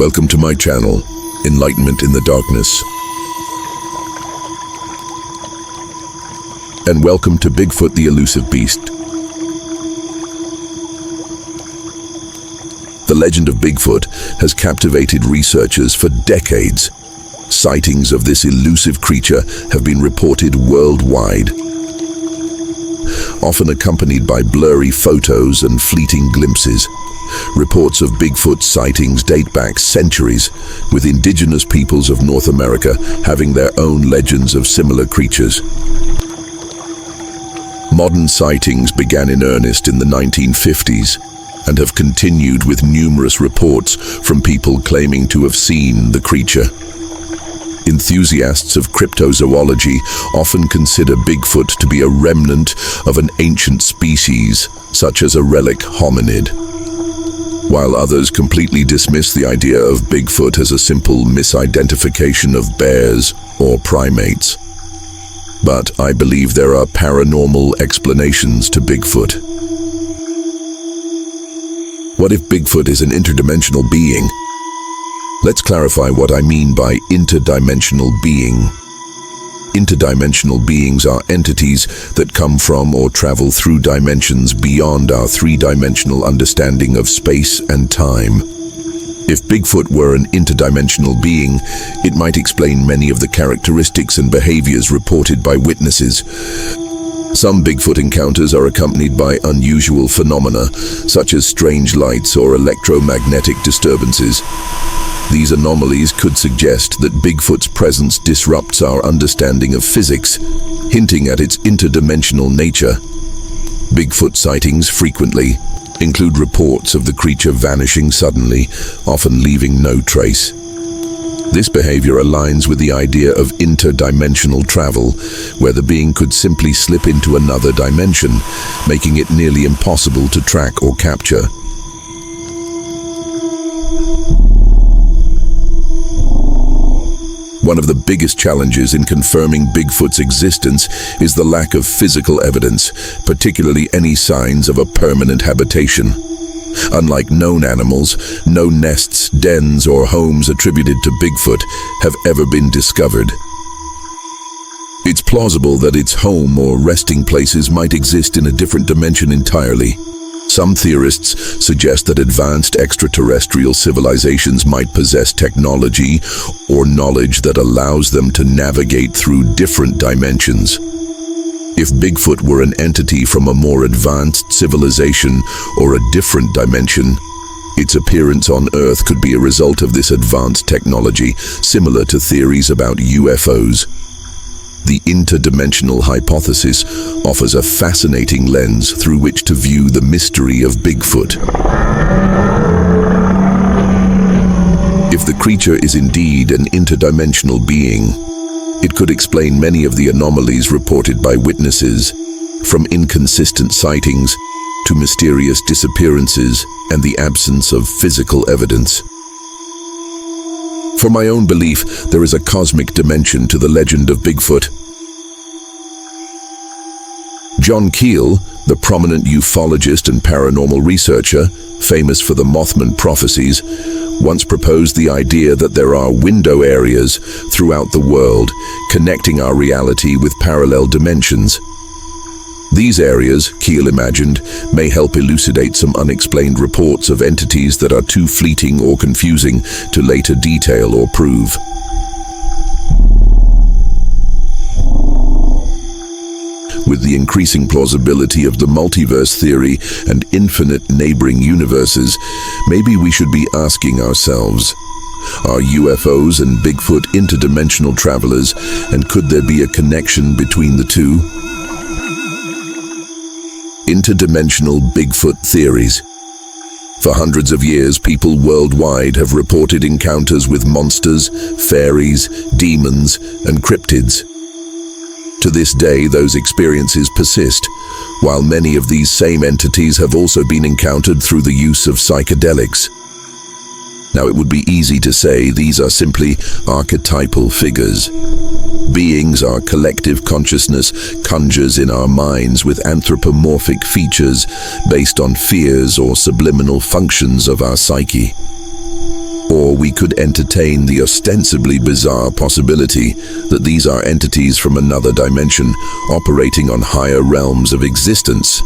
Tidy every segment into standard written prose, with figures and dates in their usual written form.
Welcome to my channel, Enlightenment in the Darkness. And welcome to Bigfoot the Elusive Beast. The legend of Bigfoot has captivated researchers for decades. Sightings of this elusive creature have been reported worldwide, often accompanied by blurry photos and fleeting glimpses. Reports of Bigfoot sightings date back centuries, with indigenous peoples of North America having their own legends of similar creatures. Modern sightings began in earnest in the 1950s and have continued with numerous reports from people claiming to have seen the creature. Enthusiasts of cryptozoology often consider Bigfoot to be a remnant of an ancient species, such as a relic hominid, while others completely dismiss the idea of Bigfoot as a simple misidentification of bears or primates. But I believe there are paranormal explanations to Bigfoot. What if Bigfoot is an interdimensional being? Let's clarify what I mean by interdimensional being. Interdimensional beings are entities that come from or travel through dimensions beyond our three-dimensional understanding of space and time. If Bigfoot were an interdimensional being, it might explain many of the characteristics and behaviors reported by witnesses. Some Bigfoot encounters are accompanied by unusual phenomena, such as strange lights or electromagnetic disturbances. These anomalies could suggest that Bigfoot's presence disrupts our understanding of physics, hinting at its interdimensional nature. Bigfoot sightings frequently include reports of the creature vanishing suddenly, often leaving no trace. This behavior aligns with the idea of interdimensional travel, where the being could simply slip into another dimension, making it nearly impossible to track or capture. One of the biggest challenges in confirming Bigfoot's existence is the lack of physical evidence, particularly any signs of a permanent habitation. Unlike known animals, no nests, dens, or homes attributed to Bigfoot have ever been discovered. It's plausible that its home or resting places might exist in a different dimension entirely. Some theorists suggest that advanced extraterrestrial civilizations might possess technology or knowledge that allows them to navigate through different dimensions. If Bigfoot were an entity from a more advanced civilization or a different dimension, its appearance on Earth could be a result of this advanced technology, similar to theories about UFOs. The interdimensional hypothesis offers a fascinating lens through which to view the mystery of Bigfoot. If the creature is indeed an interdimensional being, it could explain many of the anomalies reported by witnesses, from inconsistent sightings to mysterious disappearances and the absence of physical evidence. For my own belief, there is a cosmic dimension to the legend of Bigfoot. John Keel, the prominent ufologist and paranormal researcher, famous for the Mothman prophecies, once proposed the idea that there are window areas throughout the world connecting our reality with parallel dimensions. These areas, Keel imagined, may help elucidate some unexplained reports of entities that are too fleeting or confusing to later detail or prove. With the increasing plausibility of the multiverse theory and infinite neighboring universes, maybe we should be asking ourselves, are UFOs and Bigfoot interdimensional travelers, and could there be a connection between the two? Interdimensional Bigfoot theories. For hundreds of years, people worldwide have reported encounters with monsters, fairies, demons, and cryptids. To this day, those experiences persist, while many of these same entities have also been encountered through the use of psychedelics. Now, it would be easy to say these are simply archetypal figures. Beings our collective consciousness conjures in our minds with anthropomorphic features based on fears or subliminal functions of our psyche. Or we could entertain the ostensibly bizarre possibility that these are entities from another dimension operating on higher realms of existence.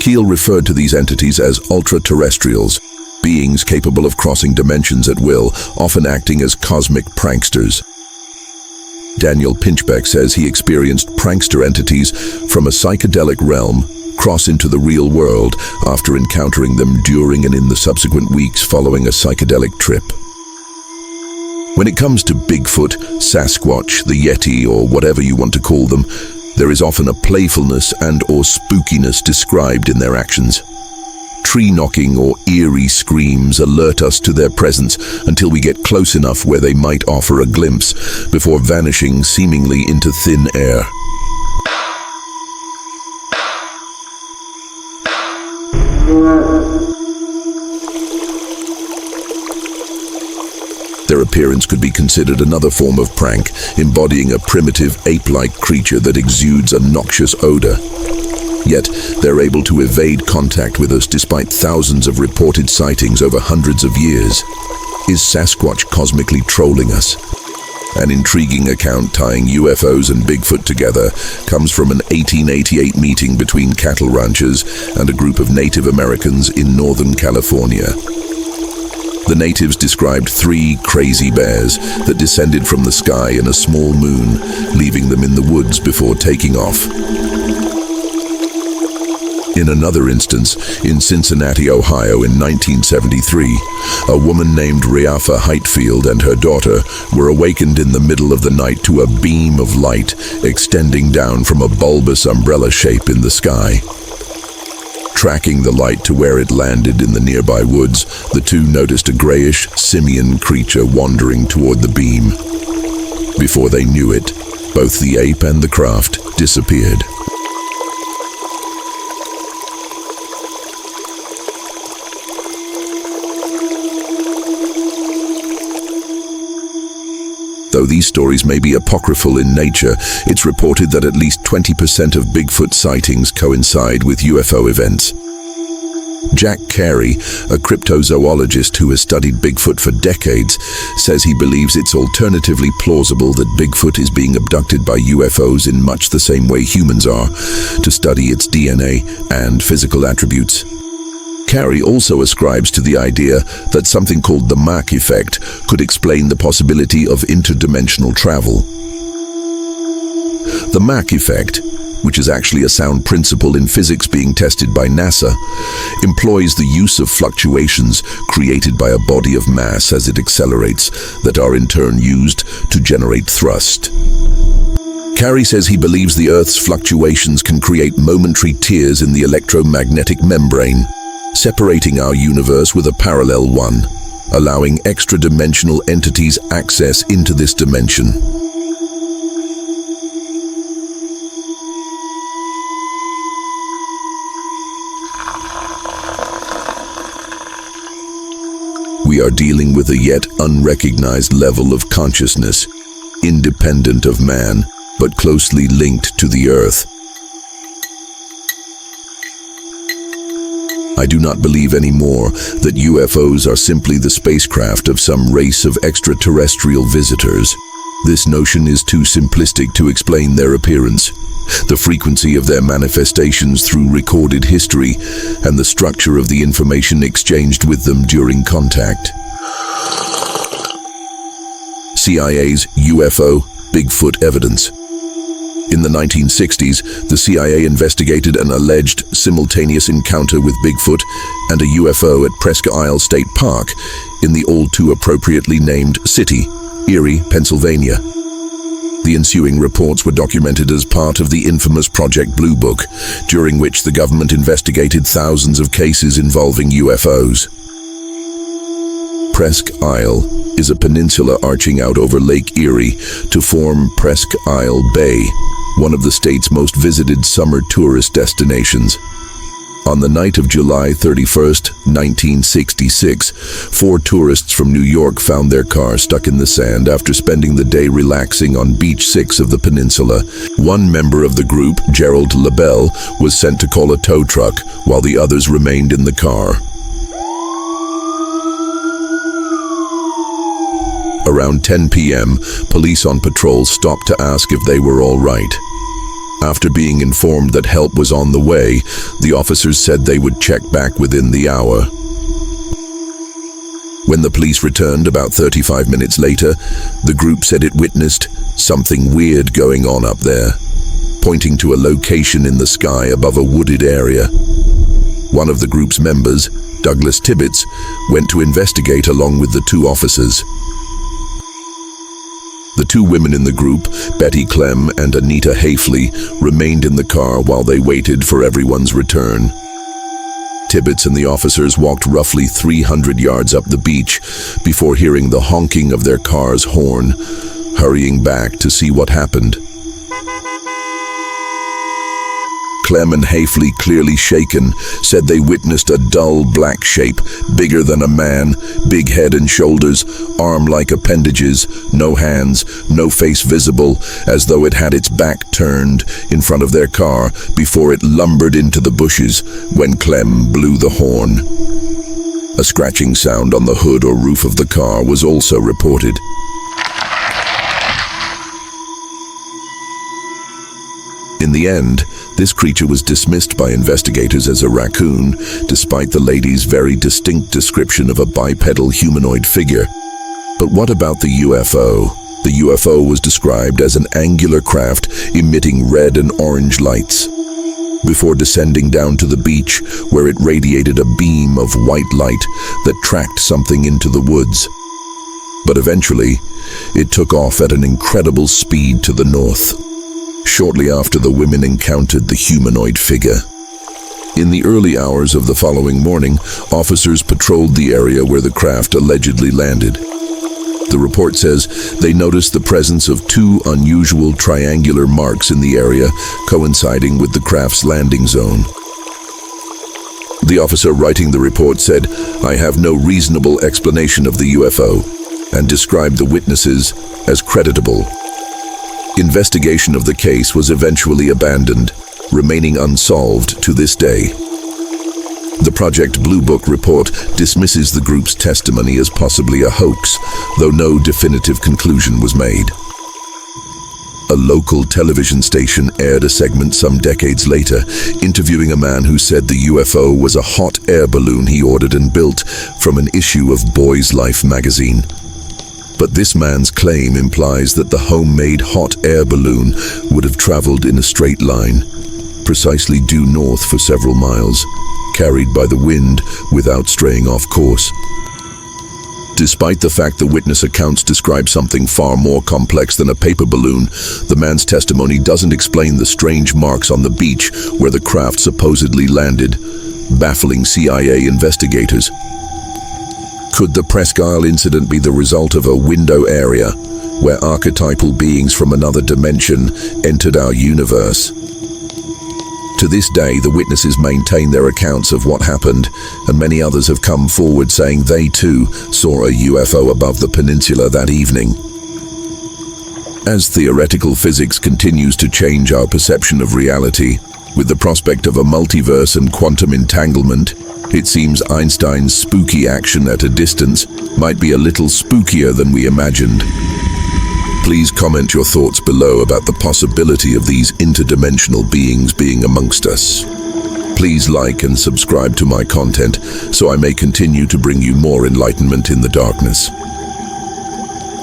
Keel referred to these entities as ultra-terrestrials, beings capable of crossing dimensions at will, often acting as cosmic pranksters. Daniel Pinchbeck says he experienced prankster entities from a psychedelic realm cross into the real world after encountering them during and in the subsequent weeks following a psychedelic trip. When it comes to Bigfoot, Sasquatch, the Yeti, or whatever you want to call them, there is often a playfulness and/or spookiness described in their actions. Tree knocking or eerie screams alert us to their presence until we get close enough where they might offer a glimpse before vanishing seemingly into thin air. Their appearance could be considered another form of prank, embodying a primitive ape-like creature that exudes a noxious odor. Yet, they're able to evade contact with us despite thousands of reported sightings over hundreds of years. Is Sasquatch cosmically trolling us? An intriguing account tying UFOs and Bigfoot together comes from an 1888 meeting between cattle ranchers and a group of Native Americans in Northern California. The natives described 3 crazy bears that descended from the sky in a small moon, leaving them in the woods before taking off. In another instance, in Cincinnati, Ohio in 1973, a woman named Riafa Heightfield and her daughter were awakened in the middle of the night to a beam of light extending down from a bulbous umbrella shape in the sky. Tracking the light to where it landed in the nearby woods, the two noticed a grayish, simian creature wandering toward the beam. Before they knew it, both the ape and the craft disappeared. Though these stories may be apocryphal in nature, it's reported that at least 20% of Bigfoot sightings coincide with UFO events. Jack Carey, a cryptozoologist who has studied Bigfoot for decades, says he believes it's alternatively plausible that Bigfoot is being abducted by UFOs in much the same way humans are, to study its DNA and physical attributes. Carey also ascribes to the idea that something called the Mach effect could explain the possibility of interdimensional travel. The Mach effect, which is actually a sound principle in physics being tested by NASA, employs the use of fluctuations created by a body of mass as it accelerates that are in turn used to generate thrust. Carey says he believes the Earth's fluctuations can create momentary tears in the electromagnetic membrane, separating our universe with a parallel one, allowing extra-dimensional entities access into this dimension. We are dealing with a yet unrecognized level of consciousness, independent of man, but closely linked to the Earth. I do not believe anymore that UFOs are simply the spacecraft of some race of extraterrestrial visitors. This notion is too simplistic to explain their appearance, the frequency of their manifestations through recorded history, and the structure of the information exchanged with them during contact. CIA's UFO Bigfoot evidence. In the 1960s, the CIA investigated an alleged simultaneous encounter with Bigfoot and a UFO at Presque Isle State Park in the all-too-appropriately named city, Erie, Pennsylvania. The ensuing reports were documented as part of the infamous Project Blue Book, during which the government investigated thousands of cases involving UFOs. Presque Isle is a peninsula arching out over Lake Erie to form Presque Isle Bay, one of the state's most visited summer tourist destinations. On the night of July 31st, 1966, 4 tourists from New York found their car stuck in the sand after spending the day relaxing on Beach 6 of the peninsula. One member of the group, Gerald LaBelle, was sent to call a tow truck, while the others remained in the car. Around 10 p.m., police on patrol stopped to ask if they were all right. After being informed that help was on the way, the officers said they would check back within the hour. When the police returned about 35 minutes later, the group said it witnessed something weird going on up there, pointing to a location in the sky above a wooded area. One of the group's members, Douglas Tibbets, went to investigate along with the 2 officers. The 2 women in the group, Betty Clem and Anita Hafley, remained in the car while they waited for everyone's return. Tibbets and the officers walked roughly 300 yards up the beach before hearing the honking of their car's horn, hurrying back to see what happened. Clem and Hafley, clearly shaken, said they witnessed a dull black shape, bigger than a man, big head and shoulders, arm-like appendages, no hands, no face visible, as though it had its back turned in front of their car before it lumbered into the bushes when Clem blew the horn. A scratching sound on the hood or roof of the car was also reported. In the end, this creature was dismissed by investigators as a raccoon, despite the lady's very distinct description of a bipedal humanoid figure. But what about the UFO? The UFO was described as an angular craft emitting red and orange lights, before descending down to the beach, where it radiated a beam of white light that tracked something into the woods. But eventually, it took off at an incredible speed to the north. Shortly after, the women encountered the humanoid figure. In the early hours of the following morning, officers patrolled the area where the craft allegedly landed. The report says they noticed the presence of 2 unusual triangular marks in the area, coinciding with the craft's landing zone. The officer writing the report said, "I have no reasonable explanation of the UFO," and described the witnesses as creditable. Investigation of the case was eventually abandoned, remaining unsolved to this day. The Project Blue Book report dismisses the group's testimony as possibly a hoax, though no definitive conclusion was made. A local television station aired a segment some decades later, interviewing a man who said the UFO was a hot air balloon he ordered and built from an issue of Boy's Life magazine. But this man's claim implies that the homemade hot air balloon would have traveled in a straight line, precisely due north for several miles, carried by the wind without straying off course. Despite the fact the witness accounts describe something far more complex than a paper balloon, the man's testimony doesn't explain the strange marks on the beach where the craft supposedly landed, baffling CIA investigators. Could the Presque Isle incident be the result of a window area where archetypal beings from another dimension entered our universe? To this day, the witnesses maintain their accounts of what happened, and many others have come forward saying they too saw a UFO above the peninsula that evening. As theoretical physics continues to change our perception of reality, with the prospect of a multiverse and quantum entanglement, it seems Einstein's spooky action at a distance might be a little spookier than we imagined. Please comment your thoughts below about the possibility of these interdimensional beings being amongst us. Please like and subscribe to my content so I may continue to bring you more enlightenment in the darkness.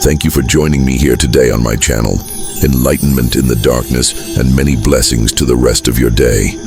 Thank you for joining me here today on my channel, Enlightenment in the Darkness, and many blessings to the rest of your day.